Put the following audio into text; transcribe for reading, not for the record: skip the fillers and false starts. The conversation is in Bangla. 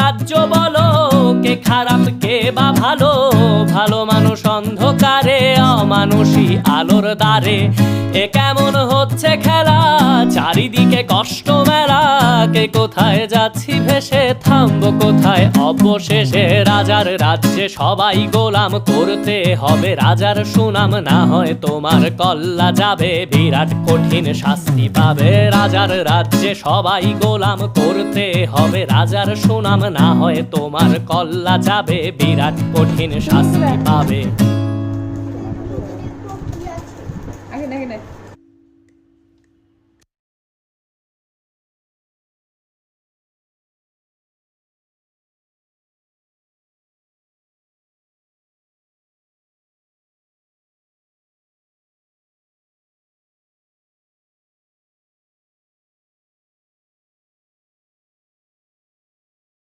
রাজ্য বলো, কে খারাপ কে বা ভালো? ভালো মানুষ অন্ধকারে, অমানুষী আলোর দ্বারে। এ কেমন হচ্ছে খেলা, চারিদিকে কষ্ট মেলা। কে কোথায় যাচ্ছি ভেসে, থামবো কোথায় অবশেষে? রাজার রাজ্যে সবাই গোলাম, করতে হবে রাজার সুনাম। না হয় তোমার কল্লা যাবে, বিরাট কঠিন শাস্তি পাবে। রাজার রাজ্যে সবাই গোলাম, করতে হবে রাজার সুনাম। না হয় তোমার কল্লা যাবে, বিরাট কঠিন শাস্তি পাবে।